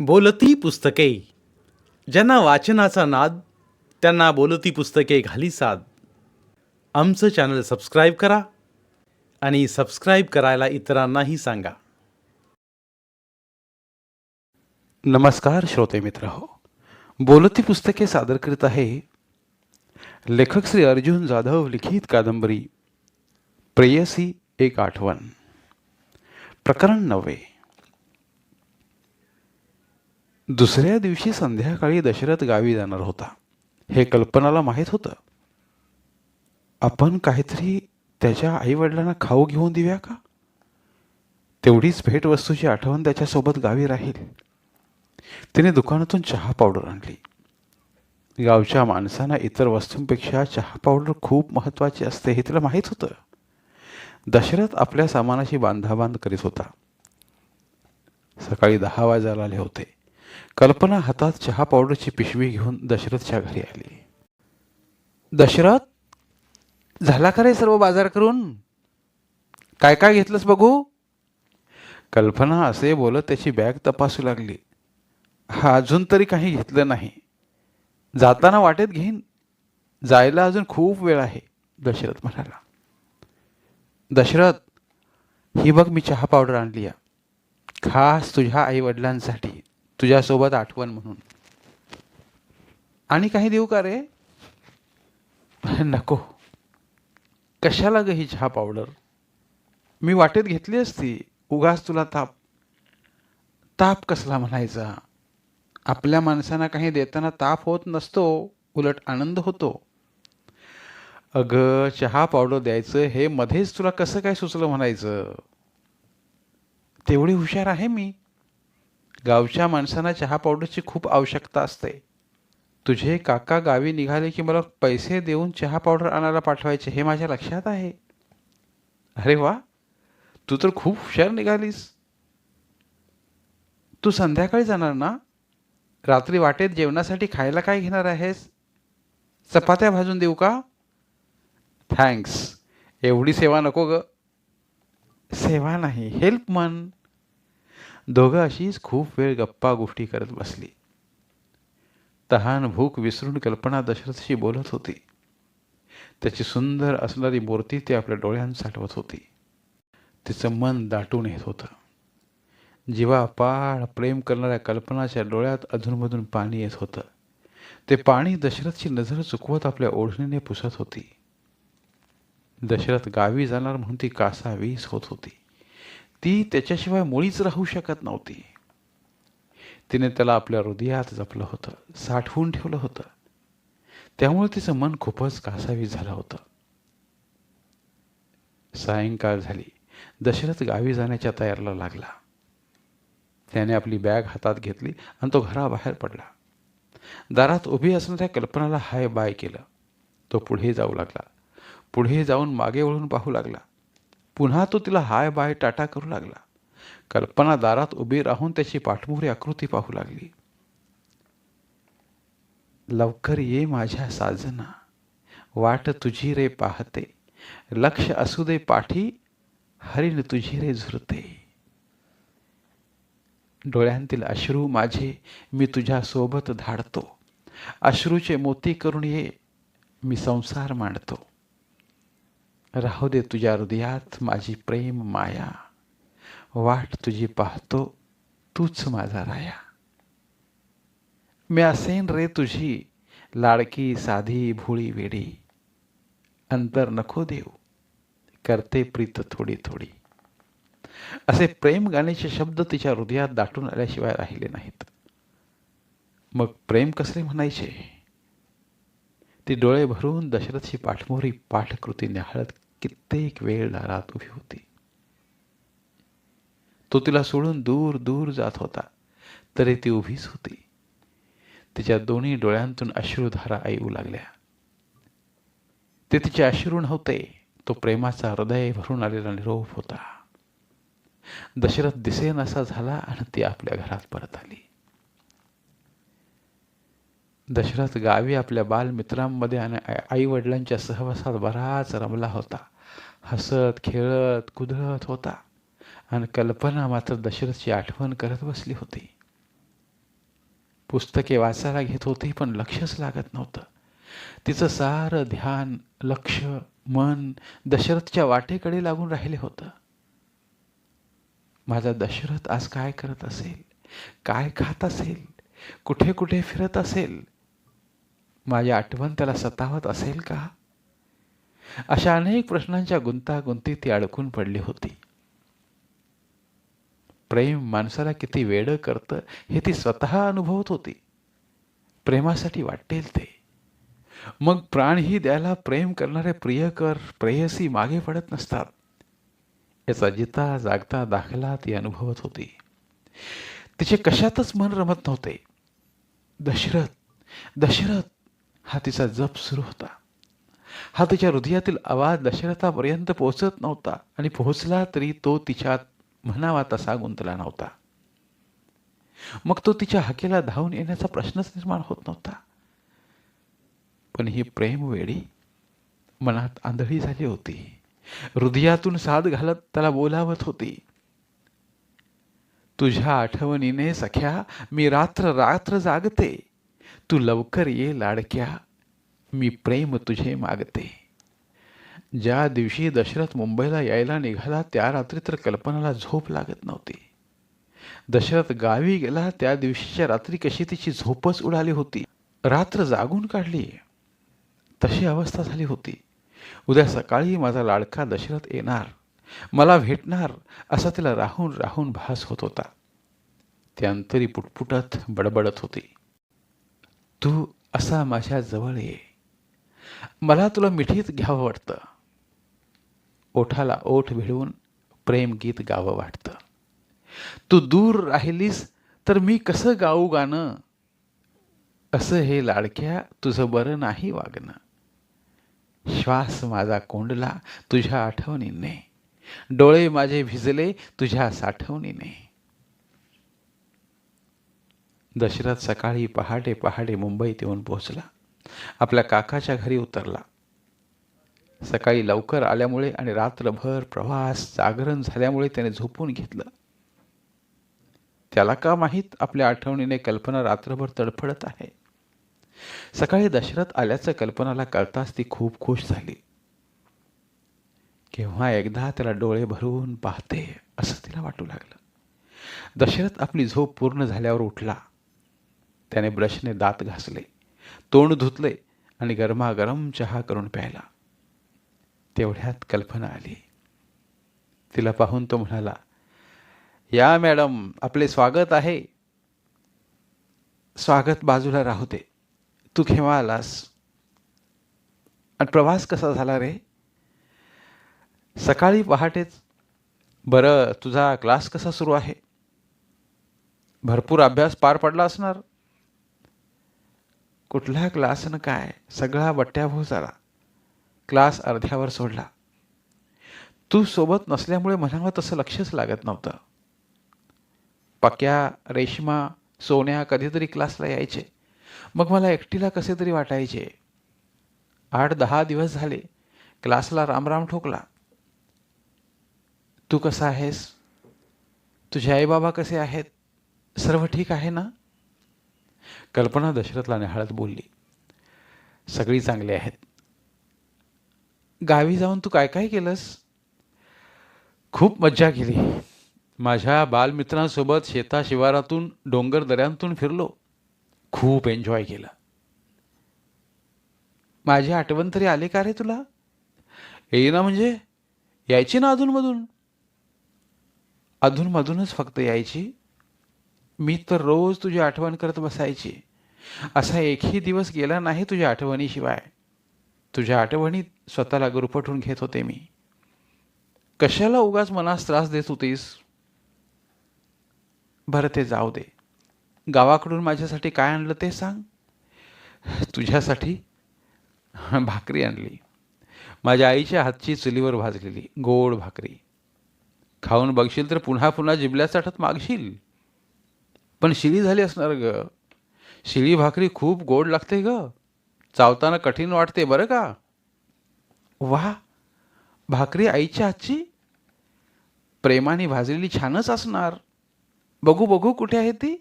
बोलती पुस्तके. ज्यांना वाचनाचा नाद, त्यांना बोलती पुस्तके घाली साद. आमचं चॅनल सबस्क्राईब करा आणि सबस्क्राईब करायला इतरांनाही सांगा. नमस्कार श्रोते मित्र हो. बोलती पुस्तके सादर करीत आहे लेखक श्री अर्जुन जाधव लिखित कादंबरी प्रेयसी एक आठवण. प्रकरण 9. दुसऱ्या दिवशी संध्याकाळी दशरथ गावी जाणार होता हे कल्पनाला माहीत होतं. आपण काहीतरी त्याच्या आईवडिलांना खाऊ घेऊन देऊया का? तेवढीच भेटवस्तूची आठवण त्याच्यासोबत गावी राहील. तिने दुकानातून चहा पावडर आणली. गावच्या माणसांना इतर वस्तूंपेक्षा चहा पावडर खूप महत्त्वाची असते हे तिला माहीत होतं. दशरथ आपल्या सामानाची बांधाबांध करीत होता. सकाळी 10 वाजायला आले होते. कल्पना हातात चहा पावडरची पिशवी घेऊन दशरथच्या घरी आली. दशरथ, झाला का रे सर्व बाजार करून? काय काय घेतलंस बघू? कल्पना असे बोलत त्याची बॅग तपासू लागली. हा, अजून तरी काही घेतलं नाही. जाताना वाटेत घेईन. जायला अजून खूप वेळ आहे, दशरथ म्हणाला. दशरथ, ही बघ, मी चहा पावडर आणली आहे. खास तुझ्या आई वडिलांसाठी, तुझ्यासोबत आठवण म्हणून. आणि काही देऊ का रे? नको. कशाला ग ही चहा पावडर? मी वाटेत घेतली असती. उगाच तुला ताप. ताप कसला म्हणायचा? आपल्या माणसांना काही देताना ताप होत नसतो, उलट आनंद होतो. अगं, चहा पावडर द्यायचं हे मध्येच तुला कसं काय सुचलं म्हणायचं? तेवढी हुशार आहे मी. गावच्या माणसांना चहा पावडरची खूप आवश्यकता असते. तुझे काका गावी निघाले की मला पैसे देऊन चहा पावडर आणायला पाठवायचे हे माझ्या लक्षात आहे. अरे वा, तू तर खूप हुशार निघालीस. तू संध्याकाळी जाणार ना? रात्री वाटेत जेवणासाठी खायला काय घेणार आहेस? चपात्या भाजून देऊ का? थँक्स. एवढी सेवा नको ग. सेवा नाही, हेल्प म्हण. दोघं अशीच खूप वेळ गप्पा गोष्टी करत बसली. तहान भूक विसरून कल्पना दशरथशी बोलत होती. त्याची सुंदर असणारी मूर्ती ती आपल्या डोळ्यांत साठवत होती. तिचं मन दाटून येत होतं. जीवापाड प्रेम करणाऱ्या कल्पनाच्या डोळ्यात अधूनमधून पाणी येत होतं. ते पाणी दशरथची नजर चुकवत आपल्या ओढणीने पुसत होती. दशरथ गावी जाणार म्हणून ती कासावीस होत होती. ती त्याच्याशिवाय मुळीच राहू शकत नव्हती. तिने त्याला आपल्या हृदयात जपलं होतं, साठवून ठेवलं होतं. त्यामुळे तिचं मन खूपच कासावीस झालं होतं. सायंकाळ झाली. दशरथ गावी जाण्याच्या तयारीला लागला. त्याने आपली बॅग हातात घेतली आणि तो घराबाहेर पडला. दारात उभी असणाऱ्या कल्पनाला हाय बाय केलं. तो पुढे जाऊ लागला. पुढे जाऊन मागे वळून पाहू लागला. पुन्हा तो तिला हाय बाय टाटा करू लागला. कल्पना दारात उभी राहून त्याची पाठमोरी आकृती पाहू लागली. लवकर ये माझ्या साजना, वाट तुझी रे पाहते. लक्ष असू दे पाठी, हरीण तुझी रे झुरते. डोळ्यांतील अश्रू माझे मी तुझ्या सोबत धाडतो. अश्रूचे मोती करून ये, मी संसार मांडतो. राहू दे तुझ्या हृदयात माझी प्रेम माया, वाट तुझी पाहतो, तूच माझा राया. मी असेन रे तुझी लाडकी साधी भोळी वेडी. अंतर नको देऊ, करते प्रीत थोडी थोडी. असे प्रेम गाण्याचे शब्द तिच्या हृदयात दाटून आल्याशिवाय राहिले नाहीत. मग प्रेम कसले म्हणायचे? ती डोळे भरून दशरथची पाठमोरी पाठकृती न्याहाळत कित्येक वेळ दारात उभी होती. तो तिला सोडून दूर दूर जात होता, तरी ती उभीच होती. तिच्या दोन्ही डोळ्यांतून अश्रुधारा येऊ लागल्या. ते तिचे अश्रू नव्हते, तो प्रेमाचा हृदय भरून आलेला निरोप होता. दशरथ दिसेनासा झाला आणि ती आपल्या घरात परत आली. दशरथ गावी आपल्या बालमित्रांमध्ये आणि आई वडिलांच्या सहवासात बराच रमला होता. हसत खेळत कुदळत होता आणि कल्पना मात्र दशरथची आठवण करत बसली होती. पुस्तके वाचायला घेत होती, पण लक्षच लागत नव्हतं. तिचं सारं ध्यान, लक्ष, मन दशरथच्या वाटेकडे लागून राहिले होतं. माझा दशरथ आज काय करत असेल, काय खात असेल, कुठे कुठे फिरत असेल, माझी आठवण त्याला सतावत असेल का? अशा अनेक प्रश्नांच्या गुंतागुंतीत ती अडकून पडली होती. प्रेम माणसाला किती वेडं करतं हे ती स्वतः अनुभवत होती. प्रेमासाठी वाटेल ते. मग प्राणही द्यायला प्रेम करणारे प्रियकर, प्रेयसी मागे पडत नसतात, याचा जिता जागता दाखला ती अनुभवत होती. तिचे कशातच मन रमत नव्हते. दशरथ, दशरथ हा तिचा जप सुरू होता. हा तिच्या हृदयातील आवाज दशरथापर्यंत पोहोचत नव्हता, आणि पोहोचला तरी तो तिच्यात म्हणावा तसा गुंतला नव्हता. मग तो तिच्या हाकेला धावून येण्याचा प्रश्नच निर्माण होत नव्हता. पण ही प्रेमवेडी मनात आंधळी झाली होती. हृदयातून साद घालत त्याला बोलावत होती. तुझ्या आठवणीने सख्या मी रात्र रात्र जागते, तू लवकर ये लाडक्या, मी प्रेम तुझे मागते. ज्या दिवशी दशरथ मुंबईला यायला निघाला त्या रात्री तर कल्पनाला झोप लागत नव्हती. दशरथ गावी गेला त्या दिवशीच्या रात्री कशी तिची झोपच उडाली होती. रात्र जागून काढली तशी अवस्था झाली होती. उद्या सकाळी माझा लाडका दशरथ येणार, मला भेटणार, असा तिला राहून राहून भास होत होता. ती अंतरी पुटपुटत बडबडत होती. तू असा माझ्या जवळ ये, मला तुला मिठीत घ्यावं वाटतं, ओठाला ओठ भिडवून प्रेम गीत गावं वाटतं. तू दूर राहिलीस तर मी कसं गाऊ गाणं, असं हे लाडक्या तुझं बरं नाही वागणं. श्वास माझा कोंडला तुझ्या आठवणीने, डोळे माझे भिजले तुझ्या साठवणीने. दशरथ सकाळी पहाटे पहाटे मुंबईत येऊन पोहोचला. आपल्या काकाच्या घरी उतरला. सकाळी लवकर आल्यामुळे आणि रात्रभर प्रवास जागरण झाल्यामुळे त्याने झोपून घेतलं. त्याला का माहीत आपल्या आठवणीने कल्पना रात्रभर तडफडत आहे. सकाळी दशरथ आल्याचं कल्पनाला कळताच ती खूप खुश झाली. केव्हा एकदा त्याला डोळे भरून पाहते असं तिला वाटू लागलं. दशरथ आपली झोप पूर्ण झाल्यावर उठला. त्याने ब्रशने दात घासले, तोंड धुतले आणि गरमागरम चहा करून प्यायला. तेवढ्यात कल्पना आली. तिला पाहून तो म्हणाला, या मॅडम, आपले स्वागत आहे. स्वागत बाजूला राहू दे, तू केव्हा आलास आणि प्रवास कसा झाला रे? सकाळी पहाटेच. बरं, तुझा क्लास कसा सुरू आहे? भरपूर अभ्यास पार पडला असणार. कुठला क्लासनं काय, सगळा बट्ट्याभो झाला. क्लास अर्ध्यावर सोडला. तू सोबत नसल्यामुळे म्हणावं तसं लक्षच लागत नव्हतं. पक्या, रेश्मा, सोन्या कधीतरी क्लासला यायचे, मग मला एकटीला कसे तरी वाटायचे. 8-10 दिवस झाले क्लासला रामराम ठोकला. तू कसा आहेस? तुझे आईबाबा कसे आहेत? सर्व ठीक आहे ना? कल्पना दशरथला निहाळत बोलली, सगळी चांगली आहेत. गावी जाऊन तू काय काय केलंस? खूप मज्जा केली. माझ्या बालमित्रांसोबत शेताशिवारातून डोंगर दऱ्यांतून फिरलो. खूप एन्जॉय केलं. माझी आठवण तरी आली का रे तुला? येईना म्हणजे यायची ना अधूनमधून. अधूनमधूनच फक्त यायची. मी तर रोज तुझी आठवण करत बसायची. असा एकही दिवस गेला नाही तुझ्या आठवणीशिवाय. तुझ्या आठवणीत स्वतःला गुरफटून घेत होते मी. कशाला उगाच मनास त्रास देत होतीस? बरं, ते जाऊ दे. गावाकडून माझ्यासाठी काय आणलं ते सांग. तुझ्यासाठी भाकरी आणली. माझ्या आईच्या हातची चुलीवर भाजलेली गोड भाकरी. खाऊन बघशील तर पुन्हा पुन्हा जिभल्या चाटत मागशील. पण शिळी झाली असणार ग. शिळी भाकरी खूप गोड लागते ग. चावताना कठीण वाटते बरं का. वा, भाकरी आईच्या हातची प्रेमाने भाजलेली छानच असणार. बघू बघू कुठे आहे ती?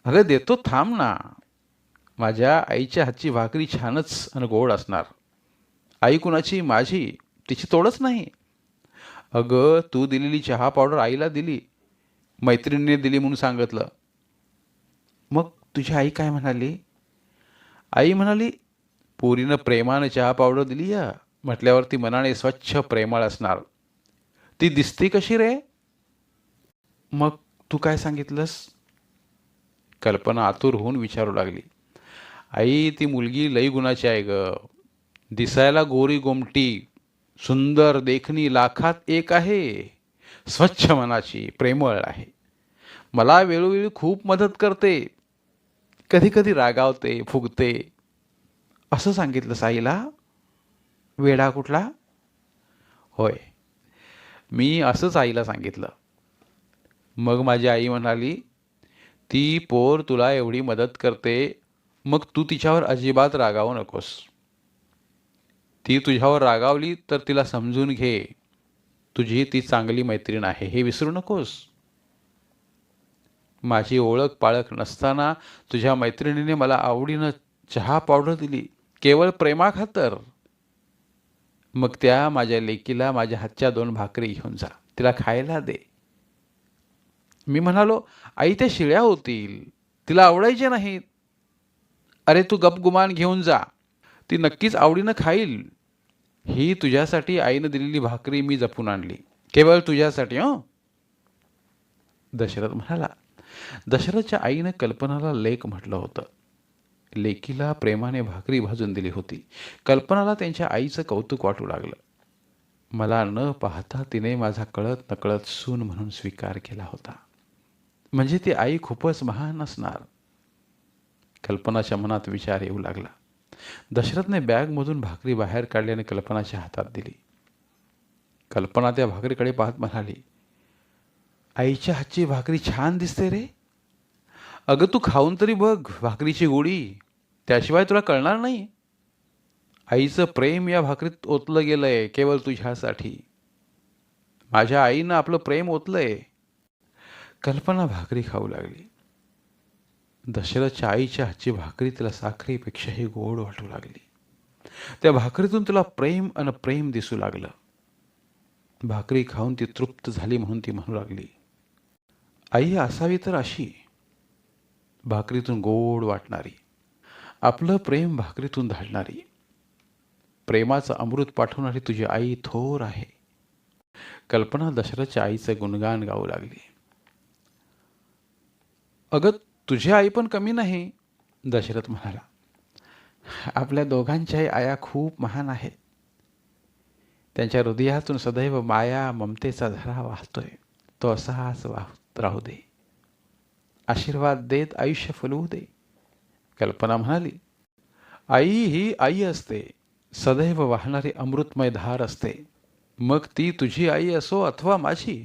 अगं देतो, थांब ना. माझ्या आईच्या हातची भाकरी छानच आणि गोड असणार. आई कुणाची? माझी. तिची तोडच नाही. अगं तू दिलेली चहा पावडर आईला दिली, मैत्रिणीने दिली म्हणून सांगितलं. मग तुझी आई काय म्हणाली? आई म्हणाली, पोरीनं प्रेमानं चहा पावडर दिली या म्हटल्यावरती मनाने स्वच्छ प्रेमळ असणार. ती दिसते कशी रे? मग तू काय सांगितलंस? कल्पना आतुर होऊन विचारू लागली. आई ती मुलगी लई गुणाची आहे ग. दिसायला गोरी गोमटी, सुंदर देखणी, लाखात एक आहे. स्वच्छ मनाची, प्रेमळ आहे. मला वेळोवेळी खूप मदत करते. कधी कधी रागावते, फुगते. असं सांगितलं साईला? वेडा कुठला? होय, मी असंच आईला सांगितलं. मग माझी आई म्हणाली, ती पोर तुला एवढी मदत करते, मग तू तिच्यावर अजिबात रागावू नकोस. ती तुझ्यावर रागावली तर तिला समजून घे. तुझी ती चांगली मैत्रीण आहे हे विसरू नकोस. माझी ओळख पाळख नसताना तुझ्या मैत्रिणीने मला आवडीनं चहा पावडर दिली, केवळ प्रेमाखातर. मग त्या माझ्या लेकीला माझ्या हातच्या 2 भाकरी घेऊन जा, तिला खायला दे. मी म्हणालो, आई त्या शिळ्या होतील, तिला आवडायच्या नाहीत. अरे तू गपगुमान घेऊन जा, ती नक्कीच आवडीनं खाईल. ही तुझ्यासाठी आईनं दिलेली भाकरी मी जपून आणली, केवळ तुझ्यासाठी. दशरथ म्हणाला. दशरथच्या आईनं कल्पनाला लेक म्हटलं होतं. लेकीला प्रेमाने भाकरी भाजून दिली होती. कल्पनाला त्यांच्या आईचं कौतुक वाटू लागलं. मला न पाहता तिने माझा कळत नकळत सून म्हणून स्वीकार केला होता. म्हणजे ती आई खूपच महान असणार. कल्पनाच्या मनात विचार येऊ लागला. दशरथने बॅगमधून भाकरी बाहेर काढली आणि कल्पनाच्या हातात दिली. कल्पना त्या भाकरीकडे पाहत म्हणाली, आईच्या हातची भाकरी छान दिसते रे. अगं तू खाऊन तरी बघ भाकरीची गोडी, त्याशिवाय तुला कळणार नाही. आईचं प्रेम या भाकरीत ओतलं गेलंय, केवळ तुझ्यासाठी. माझ्या आईनं आपलं प्रेम ओतलंय. कल्पना भाकरी खाऊ लागली. दशरथच्या आईच्या हातची भाकरी तिला साखरेपेक्षाही गोड वाटू लागली. त्या भाकरीतून तिला प्रेम अन प्रेम दिसू लागलं. भाकरी खाऊन ती तृप्त झाली म्हणून ती म्हणू लागली, आई असावी तर अशी, भाकरीतून गोड वाटणारी, आपलं प्रेम भाकरीतून धाडणारी, प्रेमाचं अमृत पाठवणारी तुझी आई थोर आहे. कल्पना दशरथच्या आईचं गुणगान गाऊ लागली. अगं तुझी आई पण कमी नाही, दशरथ म्हणाला. आपल्या दोघांच्याही आया खूप महान आहेत. त्यांच्या हृदयातून सदैव माया ममतेचा झरा वाहतोय. तो असाच वाहत राहू दे. आशीर्वाद देत आयुष्य फुलवू दे. कल्पना म्हणाली, आई ही आई असते, सदैव वाहणारी अमृतमय धार असते. मग ती तुझी आई असो अथवा माझी,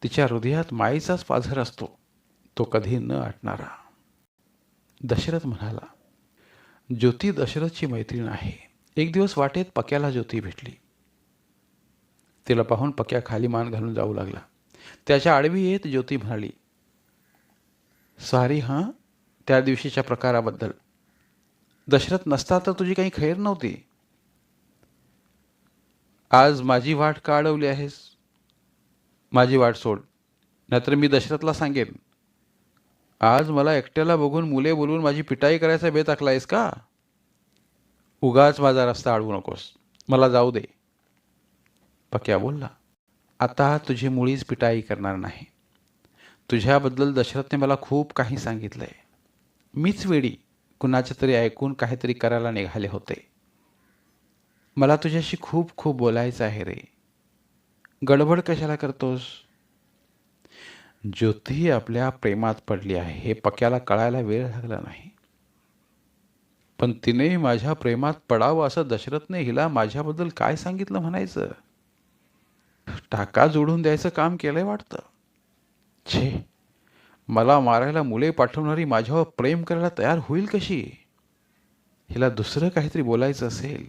तिच्या हृदयात माईचाच पाझर असतो, तो कधी न आटणारा. दशरथ म्हणाला, ज्योती दशरथची मैत्रीण आहे. एक दिवस वाटेत पक्याला ज्योती भेटली. तिला पाहून पक्या खाली मान घालून जाऊ लागला. त्याच्या आडवी येत ज्योती म्हणाली, सॉरी हां त्या दिवशीच्या प्रकाराबद्दल. दशरथ नसता तर तुझी काही खैर नव्हती. आज माझी वाट का अडवली आहेस? माझी वाट सोड, नाहीतर मी दशरथला सांगेन. आज मला एकट्याला बघून मुले बोलवून माझी पिटाई करायचा बेत आखलायस का? उगाच माझा रस्ता अडवू नकोस, मला जाऊ दे. पक्या बोलला, आता तुझी मुळीच पिटाई करणार नाही. तुझ्याबद्दल दशरथने मला खूप काही सांगितलंय. मीच वेडी कुणाच्या तरी ऐकून काहीतरी करायला निघाले होते. मला तुझ्याशी खूप खूप बोलायचं आहे रे. गडबड कशाला करतोस? ज्योती आपल्या प्रेमात पडली आहे हे पक्याला कळायला वेळ लागला नाही. पण तिने माझ्या प्रेमात पडावं असं दशरथने हिला माझ्याबद्दल काय सांगितलं म्हणायचं? टाका जोडून द्यायचं काम केलंय वाटतं. छे, मला मारायला मुले पाठवणारी माझ्यावर प्रेम करायला तयार होईल कशी? हिला दुसरं काहीतरी बोलायचं असेल.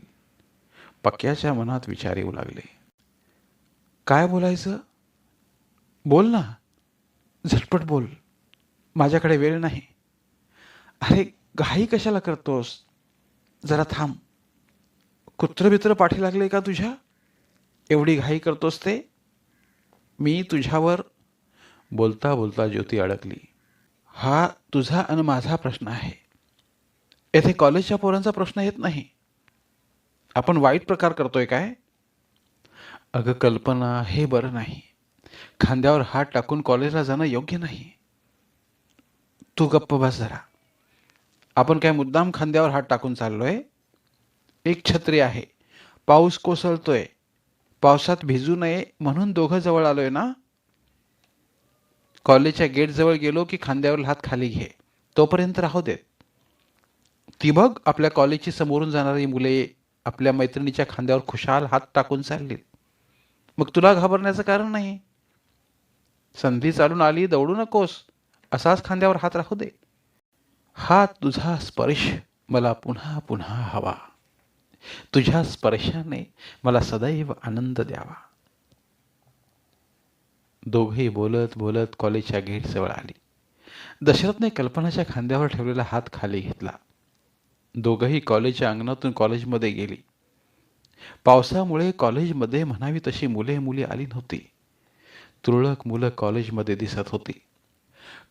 पक्याच्या मनात विचार येऊ लागले. काय बोलायचं? बोल ना, झटपट बोल, माझ्याकडे वेळ नाही. अरे घाई कशाला करतोस? जरा थांब. कुत्रबित्र पाठी लागले का तुझ्या? एवढी घाई करतोस ते? मी तुझ्यावर. बोलता बोलता ज्योती अडकली. हा तुझा आणि माझा प्रश्न आहे. येथे कॉलेजच्या पोरांचा प्रश्न येत नाही. आपण वाईट प्रकार करतोय काय? अगं कल्पना, हे बरं नाही. खांद्यावर हात टाकून कॉलेजला जाणं योग्य नाही. तू गप्प बस जरा. आपण काय मुद्दाम खांद्यावर हात टाकून चाललोय? एक छत्री आहे, पाऊस कोसळतोय, पावसात भिजू नये म्हणून दोघं जवळ आलोय ना. कॉलेजच्या गेट जवळ गेलो की खांद्यावर हात खाली घे. तोपर्यंत राहू देत. ती बघ, आपल्या कॉलेजची समोरून जाणारी मुले आपल्या मैत्रिणीच्या खांद्यावर खुशाल हात टाकून चाललीत. मग तुला घाबरण्याचं कारण नाही. संधी चालून आली, दौडू नकोस. असाच खांद्यावर हात राहू दे. हा तुझा स्पर्श मला पुन्हा पुन्हा हवा. तुझ्या स्पर्शाने मला सदैव आनंद द्यावा. दोघेही बोलत बोलत कॉलेजच्या गेटजवळ आली. दशरथने कल्पनाच्या खांद्यावर ठेवलेला हात खाली घेतला. दोघंही कॉलेजच्या अंगणातून कॉलेजमध्ये गेली. पावसामुळे कॉलेजमध्ये म्हणावी तशी मुले मुली आली नव्हती. तुरळक मुलं कॉलेजमध्ये दिसत होती.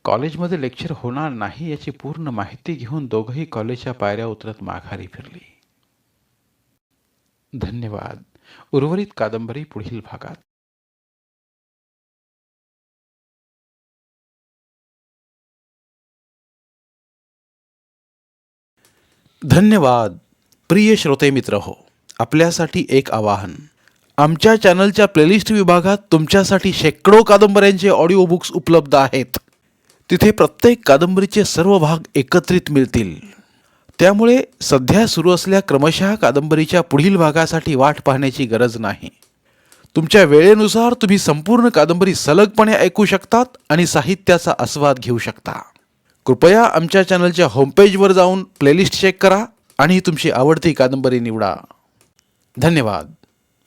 कॉलेजमध्ये लेक्चर होणार नाही याची पूर्ण माहिती घेऊन दोघंही कॉलेजच्या पायऱ्या उतरत माघारी फिरली. धन्यवाद. उर्वरित कादंबरी पुढील भागात. धन्यवाद. प्रिय श्रोते मित्र हो, आपल्यासाठी एक आवाहन. आमच्या चॅनलच्या प्लेलिस्ट विभागात तुमच्यासाठी शेकडो कादंबऱ्यांचे ऑडिओ बुक्स उपलब्ध आहेत. तिथे प्रत्येक कादंबरीचे सर्व भाग एकत्रित मिळतील. त्यामुळे सध्या सुरू असलेल्या क्रमशः कादंबरीच्या पुढील भागासाठी वाट पाहण्याची गरज नाही. तुमच्या वेळेनुसार तुम्ही संपूर्ण कादंबरी सलगपणे ऐकू शकतात आणि साहित्याचा आस्वाद घेऊ शकता. कृपया आमच्या चॅनलच्या होमपेजवर जाऊन प्लेलिस्ट चेक करा आणि तुमची आवडती कादंबरी निवडा. धन्यवाद.